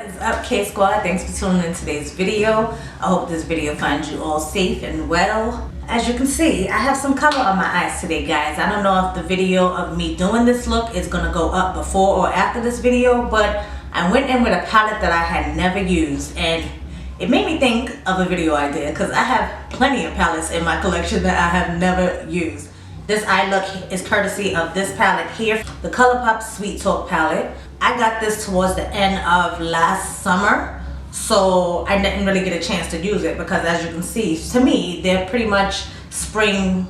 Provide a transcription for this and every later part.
What is up, K Squad? Thanks for tuning in today's video. I hope this video finds you all safe and well. As you can see, I have some color on my eyes today, guys. I don't know if the video of me doing this look is gonna go up before or after this video, but I went in with a palette that I had never used, and it made me think of a video idea because I have plenty of palettes in my collection that I have never used. This eye look is courtesy of this palette here, the ColourPop Sweet Talk palette. I got this towards the end of last summer, so I didn't really get a chance to use it because, as you can see, to me, they're pretty much spring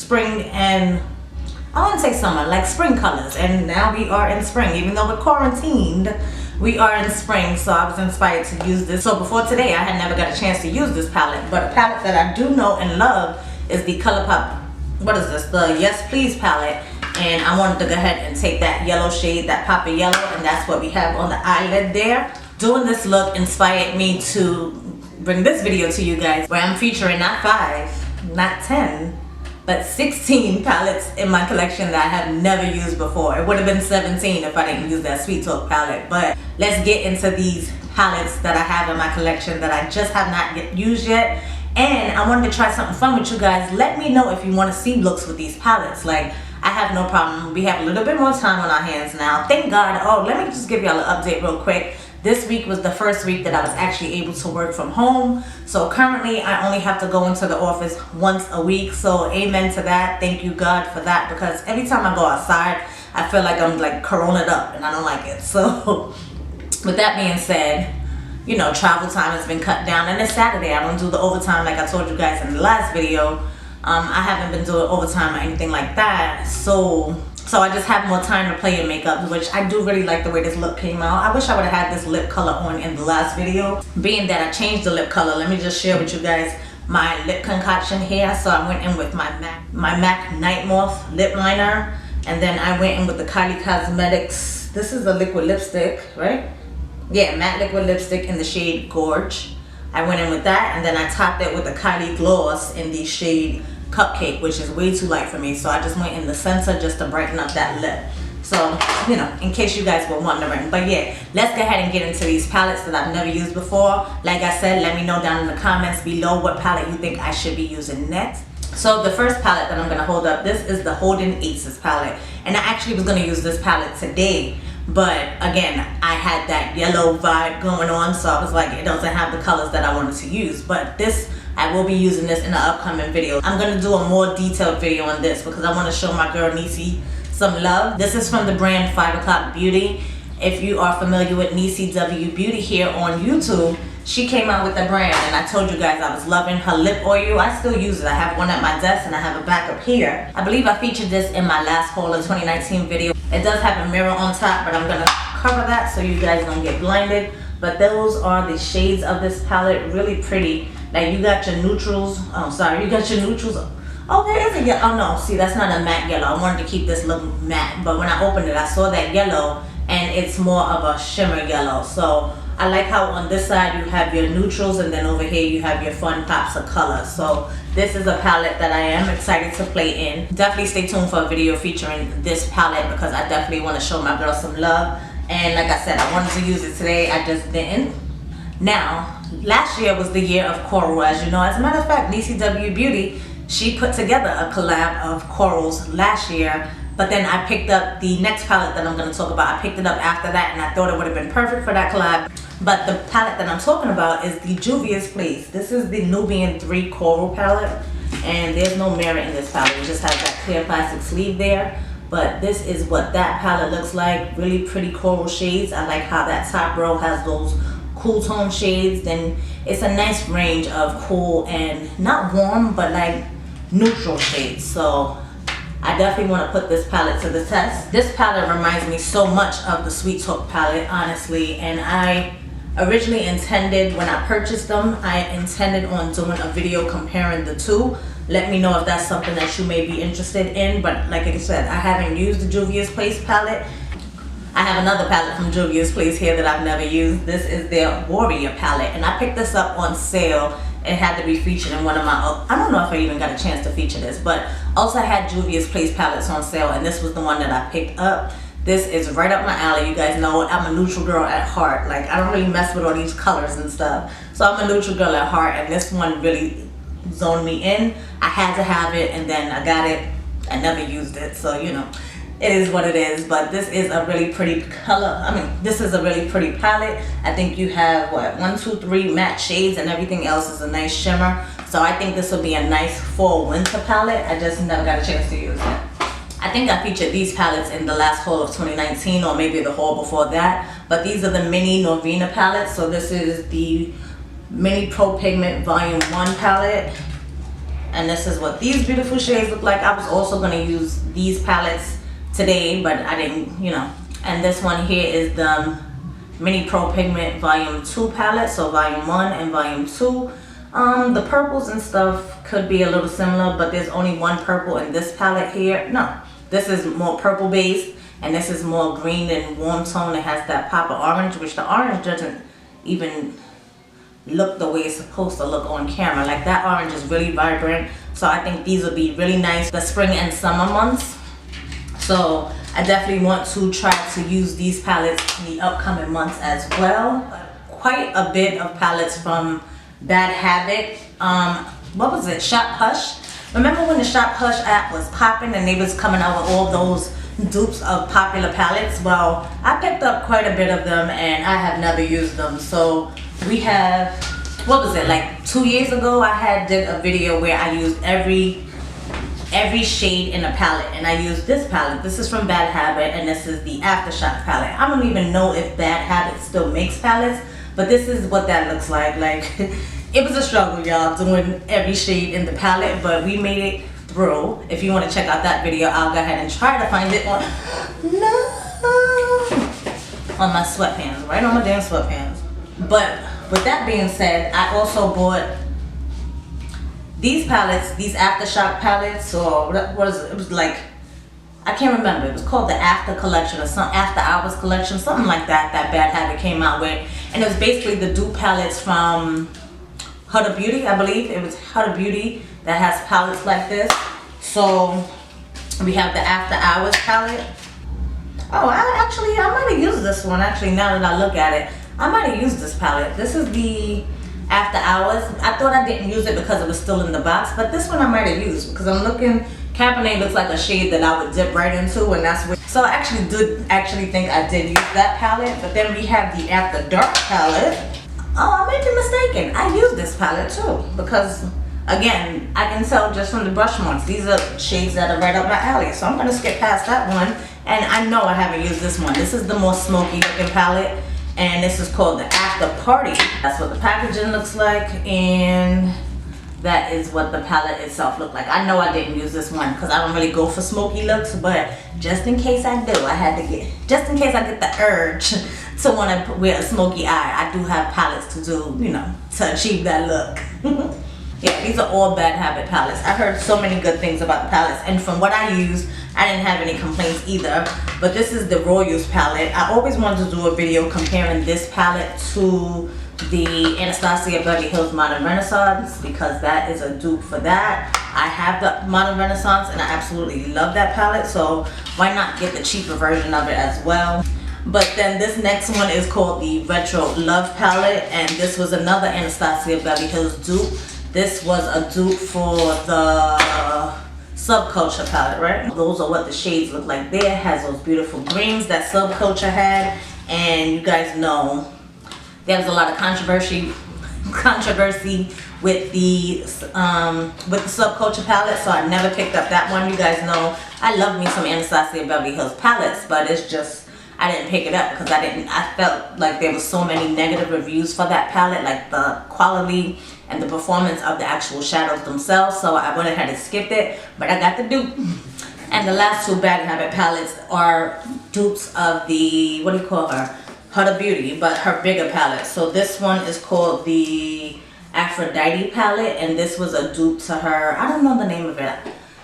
and I wouldn't say summer, like spring colors. And now we are in spring, even though we're quarantined, we are in spring, so I was inspired to use this. So before today, I had never got a chance to use this palette, but a palette that I do know and love is the ColourPop, what is this, the Yes Please palette. And I wanted to go ahead and take that yellow shade, that poppy yellow, and that's what we have on the eyelid there. Doing this look inspired me to bring this video to you guys, where I'm featuring not 5, not 10, but 16 palettes in my collection that I have never used before. It would have been 17 if I didn't use that Sweet Talk palette. But let's get into these palettes that I have in my collection that I just have not used yet. And I wanted to try something fun with you guys. Let me know if you want to see looks with these palettes. Like, I have no problem. We have a little bit more time on our hands now. Thank God. Oh, let me just give y'all an update real quick. This week was the first week that I was actually able to work from home. So currently I only have to go into the office once a week. So amen to that. Thank you, God, for that. Because every time I go outside, I feel like I'm like corona'd up and I don't like it. So with that being said, you know, travel time has been cut down, and it's Saturday. I don't do the overtime like I told you guys in the last video. I haven't been doing overtime or anything like that. So I just have more time to play in makeup, which I do really like the way this look came out. I wish I would have had this lip color on in the last video. Being that I changed the lip color, let me just share with you guys my lip concoction here. So I went in with my MAC Night Moth lip liner, and then I went in with the Kylie Cosmetics. This is a liquid lipstick, right? Yeah, matte liquid lipstick in the shade Gorge. I went in with that, and then I topped it with the Kylie Gloss in the shade Cupcake, which is way too light for me. So I just went in the center just to brighten up that lip. So, you know, in case you guys were wondering. But yeah, let's go ahead and get into these palettes that I've never used before. Like I said, let me know down in the comments below what palette you think I should be using next. So the first palette that I'm going to hold up, this is the Holden Aces palette. And I actually was going to use this palette today. But again, I had that yellow vibe going on, so I was like, it doesn't have the colors that I wanted to use. But this, I will be using this in an upcoming video. I'm going to do a more detailed video on this because I want to show my girl Niecy some love. This is from the brand 5 O'Clock Beauty. If you are familiar with Niecy W Beauty here on YouTube, she came out with the brand, and I told you guys I was loving her lip oil. I still use it. I have one at my desk and I have a backup here. I believe I featured this in my last haul in 2019 video. It does have a mirror on top, but I'm gonna cover that so you guys don't get blinded. But those are the shades of this palette. Really pretty. Like, you got your neutrals. Oh, sorry, you got your neutrals. Oh, there is a yellow. Oh no, see, that's not a matte yellow. I wanted to keep this look matte, but when I opened it, I saw that yellow, and it's more of a shimmer yellow. So I like how on this side you have your neutrals, and then over here you have your fun pops of color. So this is a palette that I am excited to play in. Definitely stay tuned for a video featuring this palette because I definitely want to show my girl some love. And like I said, I wanted to use it today, I just didn't. Now, last year was the year of coral, as you know. As a matter of fact, Niecy W Beauty, she put together a collab of corals last year. But then I picked up the next palette that I'm going to talk about. I picked it up after that, and I thought it would have been perfect for that collab. But the palette that I'm talking about is the Juvia's Place. This is the Nubian 3 Coral palette. And there's no mirror in this palette. It just has that clear plastic sleeve there. But this is what that palette looks like. Really pretty coral shades. I like how that top row has those cool tone shades. Then it's a nice range of cool and not warm, but like neutral shades. So I definitely want to put this palette to the test. This palette reminds me so much of the Sweet Talk palette, honestly. And I originally intended, when I purchased them, I intended on doing a video comparing the two. Let me know if that's something that you may be interested in. But like I said, I haven't used the Juvia's Place palette. I have another palette from Juvia's Place here that I've never used. This is their Warrior palette, and I picked this up on sale. It had to be featured in one of my, I don't know if I even got a chance to feature this, but also I had Juvia's Place palettes on sale, and this was the one that I picked up. This is right up my alley. You guys know I'm a neutral girl at heart. Like, I don't really mess with all these colors and stuff. So I'm a neutral girl at heart, and this one really zoned me in. I had to have it, and then I got it. I never used it, so you know, it is what it is. But this is a really pretty color. I mean, this is a really pretty palette. I think you have what, 1, 2, 3 matte shades, and everything else is a nice shimmer. So I think this will be a nice fall winter palette. I just never got a chance to use it. I think I featured these palettes in the last haul of 2019, or maybe the haul before that. But these are the mini Norvina palettes. So this is the Mini Pro Pigment Volume 1 palette. And this is what these beautiful shades look like. I was also going to use these palettes today, but I didn't, you know. And this one here is the Mini Pro Pigment Volume 2 palette. So Volume 1 and Volume 2. The purples and stuff could be a little similar, but there's only one purple in this palette here. No, this is more purple based, and this is more green and warm tone. It has that pop of orange, which the orange doesn't even look the way it's supposed to look on camera. Like, that orange is really vibrant. So I think these will be really nice the spring and summer months. So I definitely want to try to use these palettes in the upcoming months as well. Quite a bit of palettes from Bad Habit. What was it? Shop Hush. Remember when the Shop Hush app was popping and they was coming out with all those dupes of popular palettes? Well, I picked up quite a bit of them and I have never used them. So we have, what was it, like 2 years ago I did a video where I used every shade in a palette, and I used this palette. This is from Bad Habit, and this is the Aftershock palette. I don't even know if Bad Habit still makes palettes, but this is what that looks like. Like, it was a struggle, y'all, doing every shade in the palette, but we made it through. If you want to check out that video, I'll go ahead and try to find it on my sweatpants, right on my damn sweatpants. But with that being said, I also bought these palettes, these Aftershock palettes, or what is it? It was like, I can't remember. It was called the After Collection or some After Hours Collection, something like that. That Bad Habit came out with, and it was basically the dupe palettes from Huda Beauty. I believe it was Huda Beauty that has palettes like this. So we have the After Hours palette. Oh, I might have used this one. Actually, now that I look at it, I might have used this palette. This is the After Hours. I thought I didn't use it because it was still in the box, but this one I might have used because I'm looking. Cabernet looks like a shade that I would dip right into, and that's what. So I actually think I did use that palette. But then we have the After Dark palette. Oh, I may be mistaken. I used this palette too because, again, I can tell just from the brush marks. These are shades that are right up my alley. So I'm gonna skip past that one, and I know I haven't used this one. This is the more smoky looking palette, and this is called the After Party. That's what the packaging looks like, and that is what the palette itself looked like. I know I didn't use this one because I don't really go for smoky looks, but just in case I do, just in case I get the urge to want to wear a smoky eye, I do have palettes to do, you know, to achieve that look. Yeah, these are all Bad Habit palettes. I heard so many good things about the palettes, and from what I used, I didn't have any complaints either. But this is the Royals palette. I always wanted to do a video comparing this palette to the Anastasia Beverly Hills Modern Renaissance because that is a dupe for that. I have the Modern Renaissance and I absolutely love that palette, so why not get the cheaper version of it as well. But then this next one is called the Retro Love palette, and this was another Anastasia Beverly Hills dupe. This was a dupe for the Subculture palette, right? Those are what the shades look like there. It has those beautiful greens that Subculture had, and you guys know there was a lot of controversy with the Subculture palette, so I never picked up that one. You guys know I love me some Anastasia Beverly Hills palettes, but it's just I didn't pick it up because I felt like there was so many negative reviews for that palette, like the quality and the performance of the actual shadows themselves, so I went ahead and skipped it, but I got the dupe. And the last two Bad Habit palettes are dupes of the, what do you call her? Huda Beauty, but her bigger palette. So this one is called the Aphrodite palette, and this was a dupe to her. I don't know the name of it.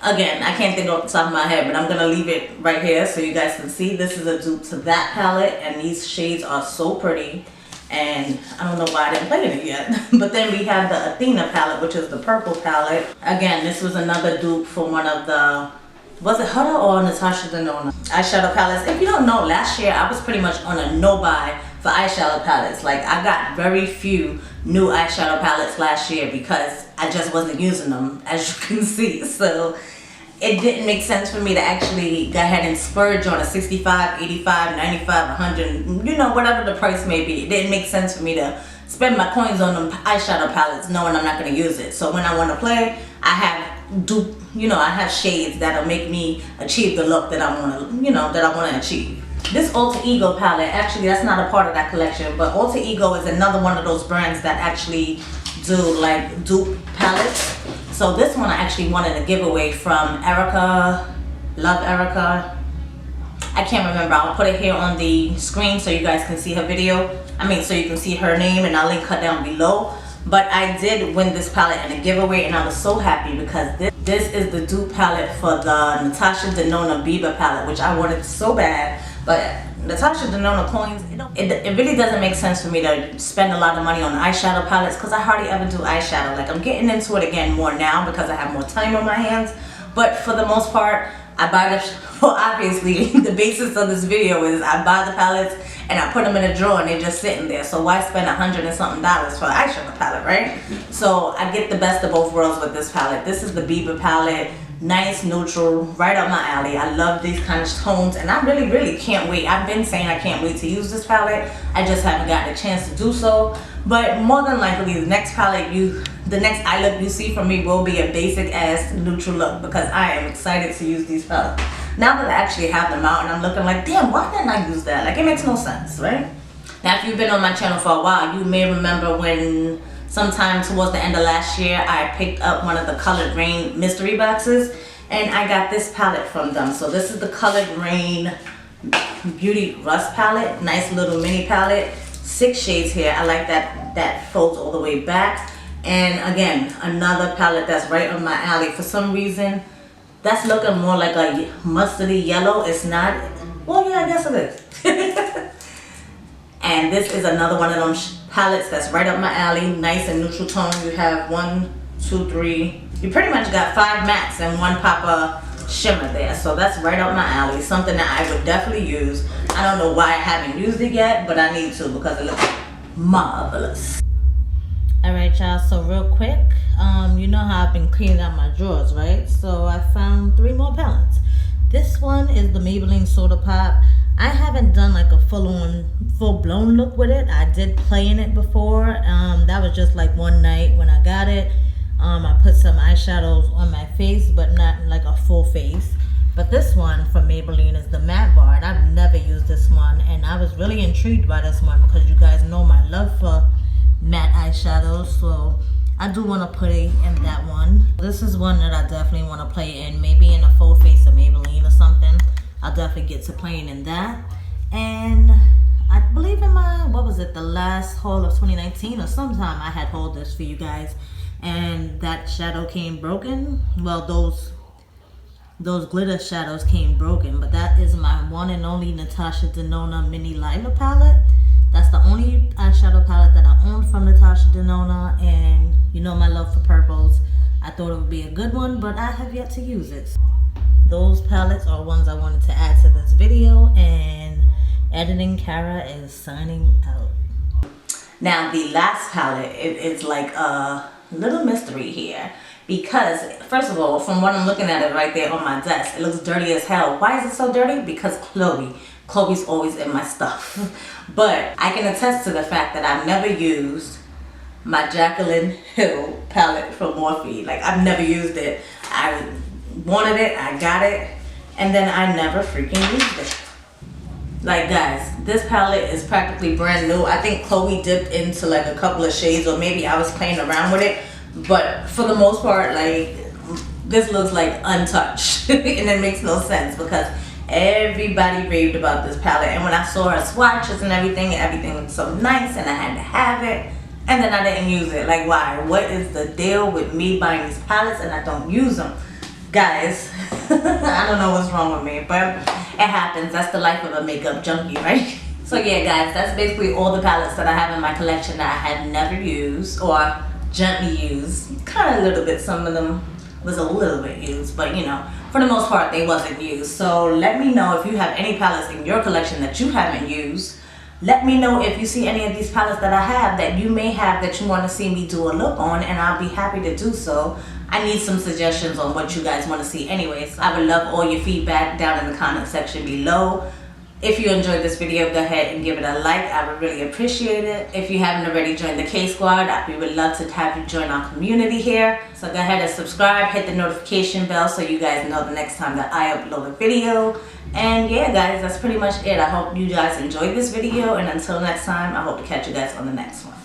Again, I can't think off the top of my head, but I'm gonna leave it right here so you guys can see. This is a dupe to that palette, and these shades are so pretty. And I don't know why I didn't play in it yet. But then we have the Athena palette, which is the purple palette. Again, this was another dupe for one of the, was it Huda or Natasha Denona? eyeshadow palettes. If you don't know, last year I was pretty much on a no buy for eyeshadow palettes. Like, I got very few new eyeshadow palettes last year because I just wasn't using them, as you can see. So it didn't make sense for me to actually go ahead and splurge on a 65, 85, 95, 100, you know, whatever the price may be. It didn't make sense for me to spend my coins on them eyeshadow palettes knowing I'm not going to use it. So when I want to play, I have I have shades that'll make me achieve the look that I want to, that I want to achieve. This Alter Ego palette, actually that's not a part of that collection, but Alter Ego is another one of those brands that actually do like dupe palettes. So this one I actually wanted a giveaway from Erica, Love Erica. I can't remember. I'll put it here on the screen so you guys can see her video. So you can see her name, and I'll link her down below. But I did win this palette in a giveaway, and I was so happy because this is the dupe palette for the Natasha Denona Bieber palette, which I wanted so bad. But Natasha Denona coins, it really doesn't make sense for me to spend a lot of money on eyeshadow palettes because I hardly ever do eyeshadow. Like, I'm getting into it again more now because I have more time on my hands. But for the most part, I buy obviously the basis of this video is I buy the palettes and I put them in a drawer and they're just sitting there. So why spend $100 and something for an eyeshadow palette, right? So I get the best of both worlds with this palette. This is the Bieber palette. Nice, neutral, right up my alley. I love these kind of tones and I really can't wait. I've been saying I can't wait to use this palette. I just haven't gotten a chance to do so. But more than likely, the next palette the next eye look you see from me will be a basic ass neutral look because I am excited to use these palettes. Now that I actually have them out and I'm looking like, damn, why didn't I use that? Like, it makes no sense, right? Now, if you've been on my channel for a while, you may remember when sometime towards the end of last year, I picked up one of the Colored Rain mystery boxes and I got this palette from them. So this is the Colored Rain Beauty Rust palette. Nice little mini palette. 6 shades here. I like that folds all the way back. And again, another palette that's right on my alley. For some reason, that's looking more like a mustardy yellow. It's not. Well, yeah, I guess it is. And this is another one of them palettes that's right up my alley. Nice and neutral tone. You have 1, 2, 3. You pretty much got 5 mattes and 1 pop of shimmer there. So that's right up my alley. Something that I would definitely use. I don't know why I haven't used it yet, but I need to because it looks marvelous. Alright, y'all, so real quick, you know how I've been cleaning out my drawers, right? So I found 3 more palettes. This one is the Maybelline Soda Pop. I haven't done like a full-blown look with it. I did play in it before. That was just like one night when I got it. I put some eyeshadows on my face, but not like a full face. But this one from Maybelline is the Matte Bar, and I've never used this one. And I was really intrigued by this one because you guys know my love for matte eyeshadows, so I do want to play in that one. This is one that I definitely want to play in, maybe in a full face of Maybelline or something. I'll definitely get to playing in that. And I believe in my, the last haul of 2019 or sometime I had hauled this for you guys, and that shadow came broken. Well, those glitter shadows came broken, but that is my one and only Natasha Denona Mini Lila palette. That's the only eyeshadow palette that I own from Natasha Denona, and you know my love for purples. I thought it would be a good one, but I have yet to use it. Those palettes are ones I wanted to add to this video, and Editing Kara is signing out. Now the last palette, it's like a little mystery here. Because, first of all, from what I'm looking at it right there on my desk, it looks dirty as hell. Why is it so dirty? Because Chloe's always in my stuff. But I can attest to the fact that I've never used my Jaclyn Hill palette from Morphe. Like, I've never used it. I wanted it, I got it, and then I never freaking used it. Like, guys, this palette is practically brand new. I think Chloe dipped into like a couple of shades, or maybe I was playing around with it. But for the most part, like, this looks like untouched. And it makes no sense because everybody raved about this palette. And when I saw her swatches and everything looked so nice and I had to have it. And then I didn't use it. Like, why? What is the deal with me buying these palettes and I don't use them? Guys, I don't know what's wrong with me, but it happens. That's the life of a makeup junkie, right? So yeah, guys, that's basically all the palettes that I have in my collection that I have never used or gently used. Kind of a little bit, some of them was a little bit used, but you know, for the most part they wasn't used. So let me know if you have any palettes in your collection that you haven't used. Let me know if you see any of these palettes that I have that you may have that you want to see me do a look on, and I'll be happy to do so. I need some suggestions on what you guys want to see anyways. I would love all your feedback down in the comment section below. If you enjoyed this video, go ahead and give it a like. I would really appreciate it. If you haven't already joined the K Squad, we would love to have you join our community here. So go ahead and subscribe, hit the notification bell so you guys know the next time that I upload a video. And yeah guys, that's pretty much it. I hope you guys enjoyed this video, and until next time, I hope to catch you guys on the next one.